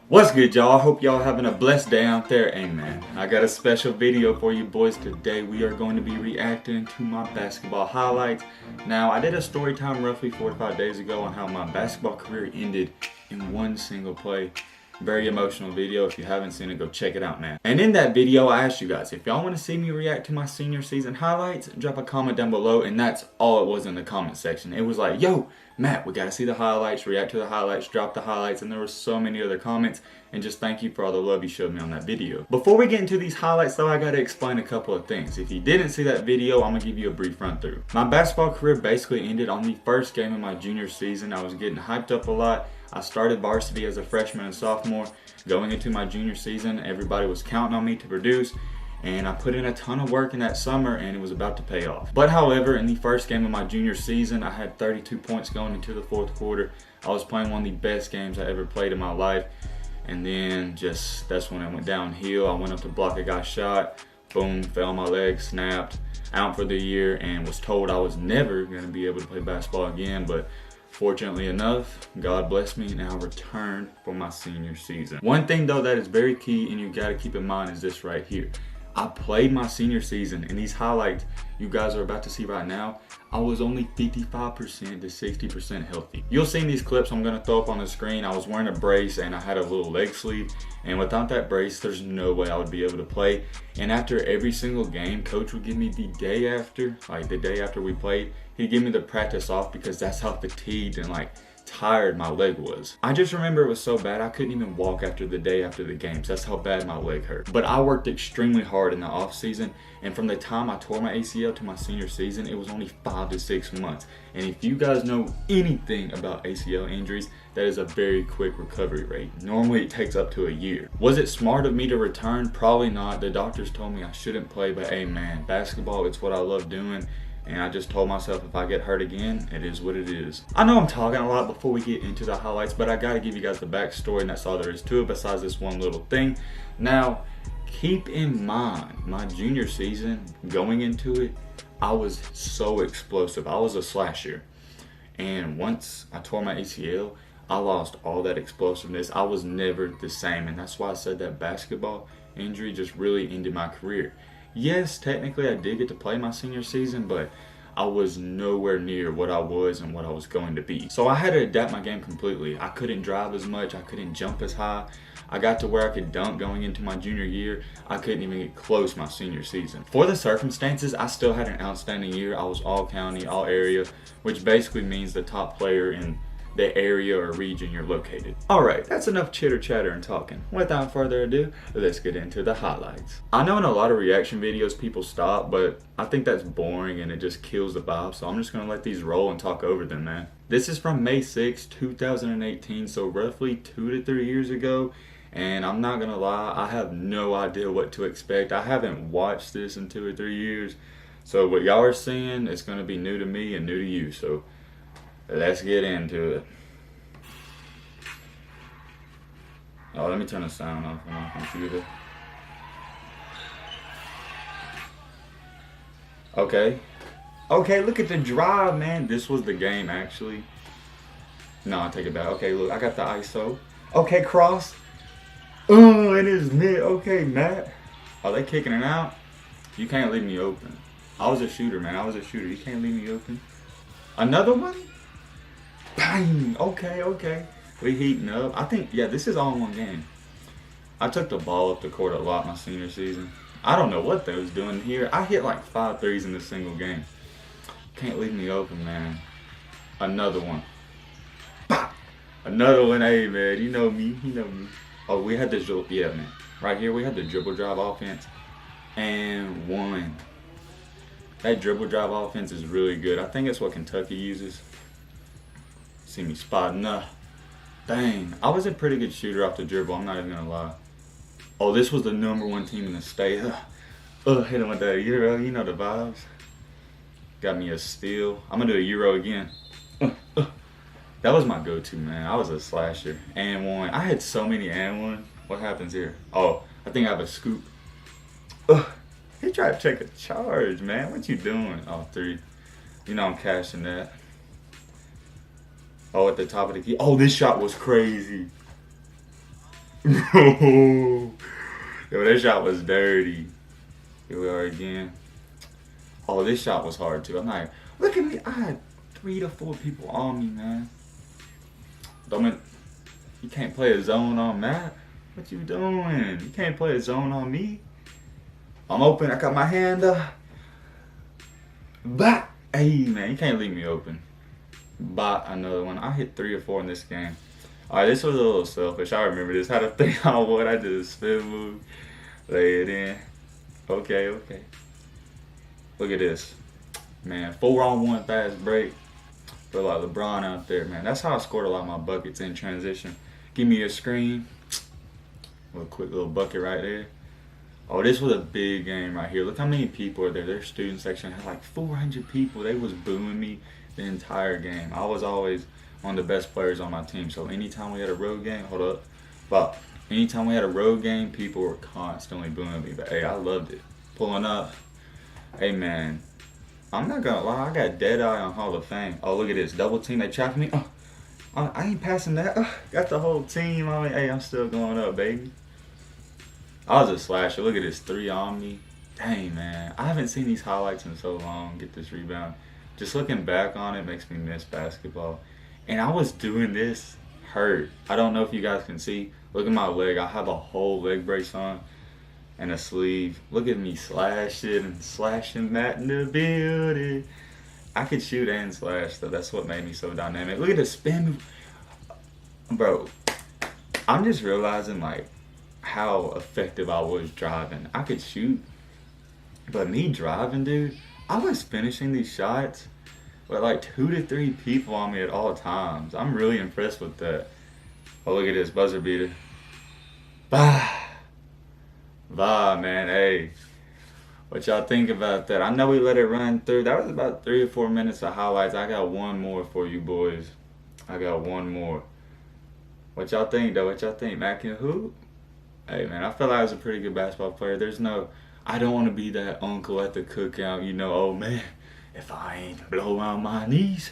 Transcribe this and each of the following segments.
What's good, y'all? I hope y'all having a blessed day out there. Amen. I got a special video for you boys today. We are going to be reacting to my basketball highlights. Now, I did a story time roughly 4 to 5 days ago on how my basketball career ended in one single play. Very emotional video. If you haven't seen it, go check it out, man. And in that video, I asked you guys, if y'all want to see me react to my senior season highlights, drop a comment down below. And that's all it was in the comment section. It was like, yo, Matt, we got to see the highlights, react to the highlights, drop the highlights. And there were so many other comments. And just thank you for all the love you showed me on that video. Before we get into these highlights though, I got to explain a couple of things. If you didn't see that video, I'm going to give you a brief run through. My basketball career basically ended on the first game of my junior season. I was getting hyped up a lot. I started varsity as a freshman and sophomore. Going into my junior season, everybody was counting on me to produce, and I put in a ton of work in that summer and it was about to pay off. But however, in the first game of my junior season, I had 32 points going into the fourth quarter. I was playing one of the best games I ever played in my life. And then that's when it went downhill. I went up to block a guy's shot, boom, fell on my leg, snapped, out for the year, and was told I was never gonna be able to play basketball again. But fortunately enough, God blessed me and I returned for my senior season. One thing though that is very key and you gotta keep in mind is this right here. I played my senior season, and these highlights you guys are about to see right now, I was only 55% to 60% healthy. You'll see in these clips I'm gonna throw up on the screen, I was wearing a brace and I had a little leg sleeve, and without that brace, there's no way I would be able to play. And after every single game, coach would give me the day after we played, he'd give me the practice off because that's how fatigued and tired my leg was. I just remember it was so bad I couldn't even walk after the day after the games. That's how bad my leg hurt. But I worked extremely hard in the off season, and from the time I tore my ACL to my senior season, it was only 5 to 6 months. And if you guys know anything about ACL injuries, that is a very quick recovery rate. Normally it takes up to a year. Was it smart of me to return? Probably not. The doctors told me I shouldn't play, but hey man, basketball, it's what I love doing. And I just told myself if I get hurt again, it is what it is. I know I'm talking a lot before we get into the highlights, but I gotta give you guys the backstory, and that's all there is to it besides this one little thing. Now, keep in mind, my junior season, going into it, I was so explosive. I was a slasher. And once I tore my ACL, I lost all that explosiveness. I was never the same, and that's why I said that basketball injury just really ended my career. Yes, technically I did get to play my senior season, but I was nowhere near what I was and what I was going to be. So I had to adapt my game completely. I couldn't drive as much, I couldn't jump as high. I got to where I could dunk going into my junior year. I couldn't even get close my senior season. For the circumstances, I still had an outstanding year. I was all county, all area, which basically means the top player in the area or region you're located. Alright, that's enough chitter chatter and talking. Without further ado, let's get into the highlights. I know in a lot of reaction videos people stop, but I think that's boring and it just kills the vibe, so I'm just gonna let these roll and talk over them, man. This is from May 6, 2018, so roughly 2 to 3 years ago, and I'm not gonna lie, I have no idea what to expect. I haven't watched this in 2 or 3 years, so what y'all are seeing is gonna be new to me and new to you, so let's get into it. Oh, let me turn the sound off on my computer. Okay, look at the drive, man. This was the game, actually. No, I take it back. Okay, look, I got the ISO. Okay, cross. Oh, it is mid. Okay, Matt. Are they kicking it out? You can't leave me open. I was a shooter, man. I was a shooter. You can't leave me open. Another one? Bang! Okay. We heating up. I think, yeah, this is all in one game. I took the ball up the court a lot my senior season. I don't know what they was doing here. I hit like 5 threes in this single game. Can't leave me open, man. Another one. Bah! Another one, hey, man. You know me. Oh, we had this, yeah, man. Right here, we had the dribble drive offense. And one. That dribble drive offense is really good. I think it's what Kentucky uses. See me spotting up. Dang, I was a pretty good shooter off the dribble, I'm not even gonna lie. Oh, this was the #1 team in the state. Hit him with that Euro, you know the vibes. Got me a steal. I'm gonna do a Euro again. That was my go-to, man. I was a slasher. And one. I had so many and one. What happens here? Oh, I think I have a scoop. He tried to take a charge, man. What you doing? Oh, 3. You know I'm cashing that. Oh, at the top of the key. Oh, this shot was crazy. Yo, that shot was dirty. Here we are again. Oh, this shot was hard too. I'm like, look at me. I had 3 to 4 people on me, man. You can't play a zone on Matt. What you doing? You can't play a zone on me. I'm open. I got my hand up. Bah! Hey, man, you can't leave me open. Bot another one. I hit 3 or 4 in this game. Alright, this was a little selfish. I remember this. Had a 3-on-1. I did a spin move. Lay it in. Okay. Look at this. Man, 4-on-1 fast break. Feel like LeBron out there, man. That's how I scored a lot of my buckets in transition. Give me a screen. A quick little bucket right there. Oh, this was a big game right here. Look how many people are there. Their student section had like 400 people. They was booing me the entire game. I was always one of the best players on my team. So anytime we had a road game, anytime we had a road game, people were constantly booing me. But hey, I loved it. Pulling up. Hey man, I'm not gonna lie, I got dead eye on Hall of Fame. Oh, look at this. Double team, they trapped me. Oh, I ain't passing that. Got the whole team on me. Hey, I'm still going up, baby. I was a slasher. Look at this, 3 on me. Dang, man. I haven't seen these highlights in so long. Get this rebound. Just looking back on it makes me miss basketball. And I was doing this hurt. I don't know if you guys can see. Look at my leg. I have a whole leg brace on and a sleeve. Look at me slashing that in the building. I could shoot and slash, though. That's what made me so dynamic. Look at the spin move. Bro, I'm just realizing, like, how effective I was driving. I could shoot, but me driving, dude, I was finishing these shots with like 2 to 3 people on me at all times. I'm really impressed with that. Oh, look at this buzzer beater. Bah, man. Hey, what y'all think about that? I know we let it run through. That was about 3 or 4 minutes of highlights. I got one more for you boys. I got one more. What y'all think, though? What y'all think? Mac and who? Hey, man, I feel like I was a pretty good basketball player. I don't want to be that uncle at the cookout, oh, man, if I ain't blow out my knees,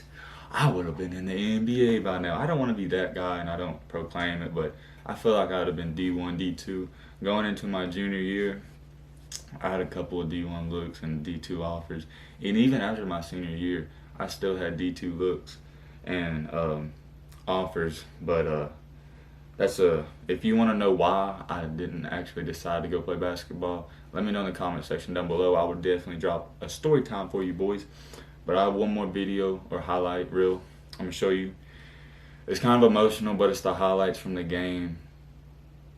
I would have been in the NBA by now. I don't want to be that guy, and I don't proclaim it, but I feel like I would have been D1, D2. Going into my junior year, I had a couple of D1 looks and D2 offers. And even after my senior year, I still had D2 looks and offers, but if you want to know why I didn't actually decide to go play basketball, let me know in the comment section down below. I would definitely drop a story time for you boys. But I have one more video or highlight reel I'm going to show you. It's kind of emotional, but it's the highlights from the game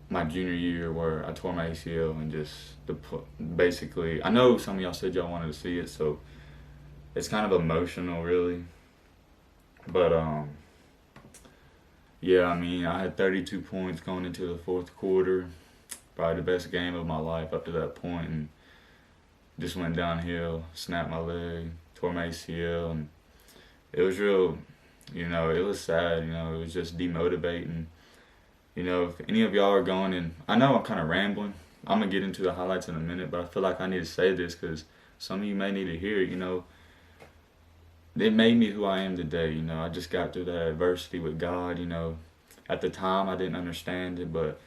my junior year where I tore my ACL and basically, I know some of y'all said y'all wanted to see it, so it's kind of emotional really. But yeah, I mean, I had 32 points going into the 4th quarter. Probably the best game of my life up to that point, and just went downhill, snapped my leg, tore my ACL, and it was real, it was sad, it was just demotivating. If any of y'all are going, and I know I'm kind of rambling, I'm going to get into the highlights in a minute, but I feel like I need to say this because some of you may need to hear it, It made me who I am today, I just got through that adversity with God, At the time, I didn't understand it, but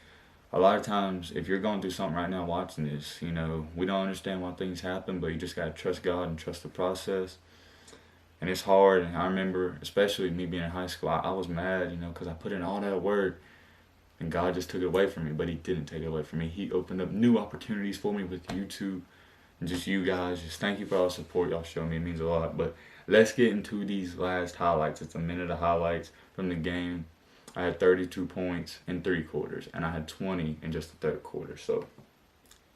a lot of times, if you're going through something right now watching this, we don't understand why things happen, but you just got to trust God and trust the process. And it's hard, and I remember, especially me being in high school, I was mad, because I put in all that work, and God just took it away from me, but He didn't take it away from me. He opened up new opportunities for me with YouTube, and just you guys. Just thank you for all the support y'all show me. It means a lot. But let's get into these last highlights. It's a minute of highlights from the game. I had 32 points in 3 quarters, and I had 20 in just the 3rd quarter. So,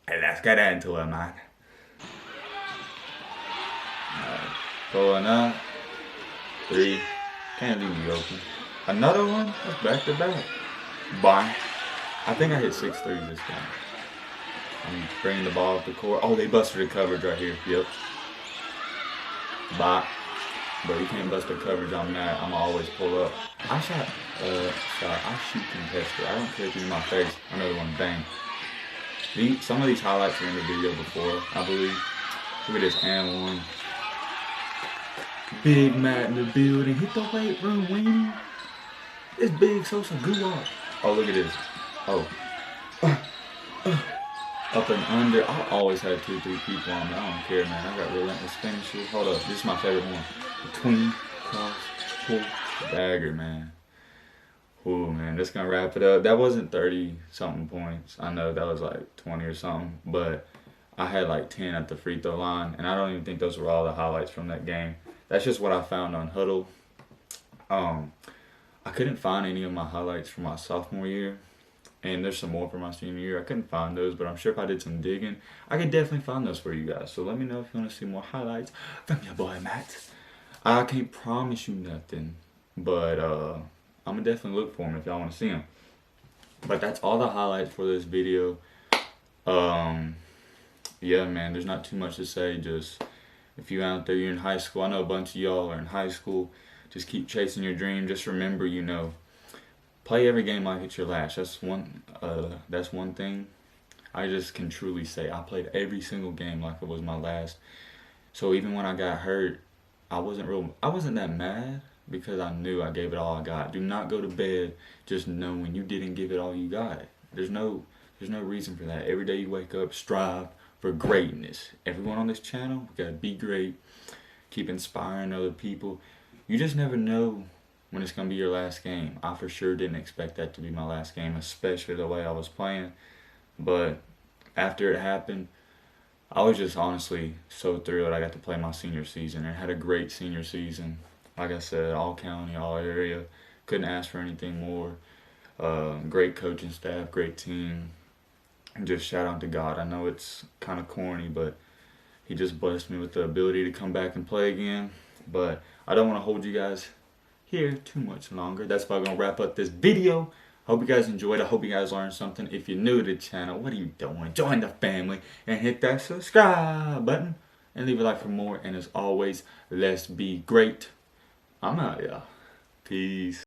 hey, let's get into it, man. Pulling up. 3. Can't leave me open. Another one? That's back to back. Bye. I think I hit 6 threes this game. I'm bringing the ball up the court. Oh, they busted the coverage right here. Yep. Bye. But you can't bust the coverage on that. I'm always pull up. I shoot contested. I don't care if you're in my face. Another one, bang. Some of these highlights were in the video before, I believe. Look at this and one. Big Matt in the building. Hit the weight room, Weenie. It's Big Sosa Guwap. Oh, look at this. Oh, off an under. I always had 2 or 3 people on me. I don't care, man. I got relentless finishes. Hold up, this is my favorite one. Between, cross, pull, dagger, man. Ooh, man, that's gonna wrap it up. That wasn't 30 something points. I know that was like 20 or something, but I had like 10 at the free throw line, and I don't even think those were all the highlights from that game. That's just what I found on Huddle. I couldn't find any of my highlights from my sophomore year, and there's some more from my senior year. I couldn't find those, but I'm sure if I did some digging, I could definitely find those for you guys. So let me know if you want to see more highlights from your boy Matt. I can't promise you nothing, but I'm gonna definitely look for them if y'all want to see them. But that's all the highlights for this video. Yeah, man, there's not too much to say. Just if you out there, you're in high school. I know a bunch of y'all are in high school. Just keep chasing your dream. Just remember, you know, play every game like it's your last. That's one thing I just can truly say. I played every single game like it was my last. So even when I got hurt, I wasn't that mad because I knew I gave it all I got. Do not go to bed just knowing you didn't give it all you got. There's no reason for that. Every day you wake up, strive for greatness. Everyone on this channel, we gotta be great. Keep inspiring other people. You just never know when it's gonna be your last game. I for sure didn't expect that to be my last game, especially the way I was playing. But after it happened, I was just honestly so thrilled I got to play my senior season. I had a great senior season. Like I said, all county, all area. Couldn't ask for anything more. Great coaching staff, great team. And just shout out to God. I know it's kind of corny, but he just blessed me with the ability to come back and play again. But I don't want to hold you guys here too much longer. That's why I'm going to wrap up this video. Hope you guys enjoyed. I hope you guys learned something. If you're new to the channel, what are you doing? Join the family and hit that subscribe button. And leave a like for more. And as always, let's be great. I'm out, y'all. Peace.